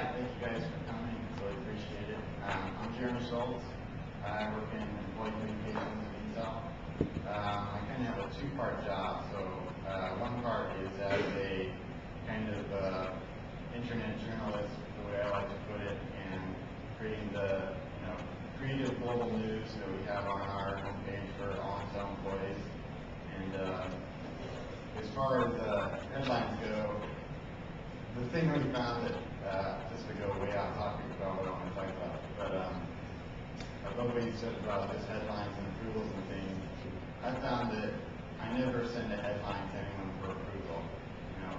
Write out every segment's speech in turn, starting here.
Hi, thank you guys for coming. Really appreciate it. I'm Schultz. I work in employee communications at Intel. I kind of have a two-part job. So one part is as a kind of internet journalist, the way I like to put it, and creating the creative global news that we have on our homepage for all Intel employees. And as far as headlines go, the thing we found that, just to go way off topic about what I want to talk about, but I love what you said about just headlines and approvals and things. I found that I never send a headline to anyone for approval.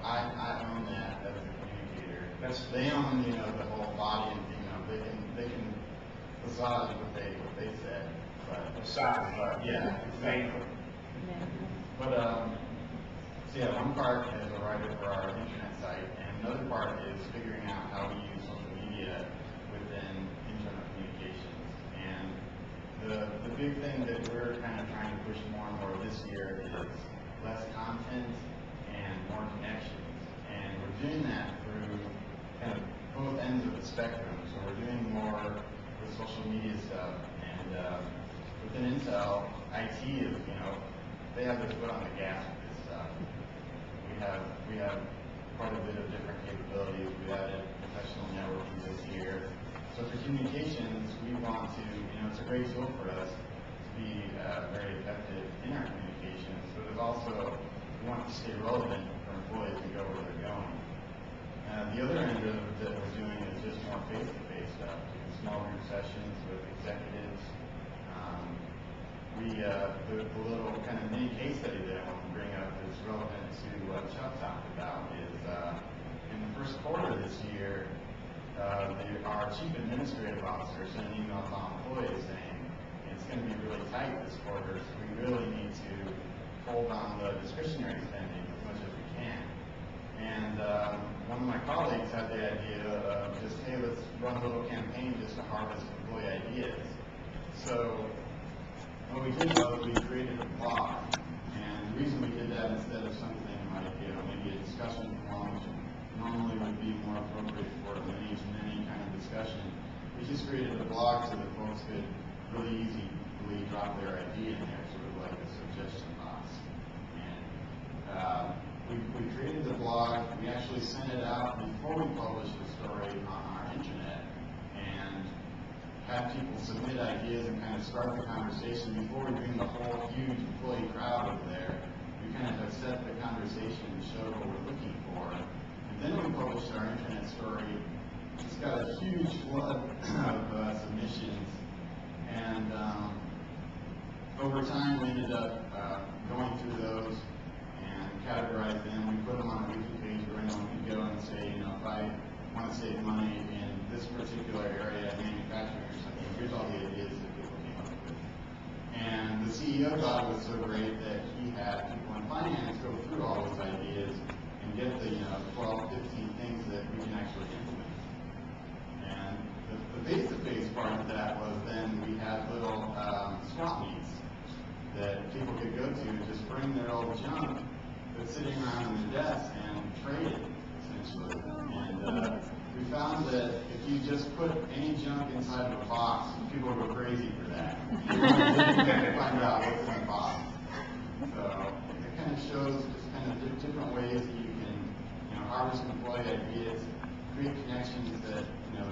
I own that as a communicator. They own, the whole body, and they can massage what they said. But yeah, exactly. But so yeah, one part is a writer for our internet site, and another part is figuring out how we use social media within internal communications. And the big thing that we're kind of trying to push more and more this year is less content and more connections. And we're doing that through kind of both ends of the spectrum. So we're doing more with social media stuff, and within Intel, IT is, they have their foot on the gas with this stuff. We have quite a bit of different capabilities. We added professional networking this year. So for communications, we want to, it's a great tool for us to be very effective in our communications, but it's also, we want to stay relevant for employees to go where they're going. The other end of that we're doing is just more face-to-face stuff, small group sessions with executives. The little kind of mini case study that I want to bring up is relevant to what Chuck talked about is in the first quarter of this year, our chief administrative officer sent an email to all employees saying it's going to be really tight this quarter, so we really need to hold on the discretionary spending as much as we can. And one of my colleagues had the idea of just, hey, let's run a little campaign just to harvest employee ideas. So what we did was we created a blog, and the reason we did that instead of something like maybe a discussion forum, which normally would be more appropriate for a many kind of discussion, we just created a blog so that folks could really easily drop their idea in there, sort of like a suggestion box. And we created the blog. We actually sent it out before we published the story on our internet, and have people submit ideas and kind of start the conversation before we bring the whole huge employee crowd over there. We kind of have set the conversation and showed what we're looking for. And then we published our internet story. It's got a huge flood of submissions. And over time, we ended up going through those and categorized them. We put them on a wiki page where anyone could go and say, if I want to save money in this particular area, manufacturing or something, here's all the ideas that people came up with. And the CEO thought it was so great that he had people in finance go through all those ideas and get the 12, 15 things that we can actually implement. And the face-to-face part of that was then we had little swap meets that people could go to, just bring their old junk that's sitting around on their desk and trade it, essentially. And we found that if you just put any junk inside of a box, people go crazy for that. You want to find out what's in the box. So it kind of shows just kind of different ways that you can, harvest employee ideas, create connections that, that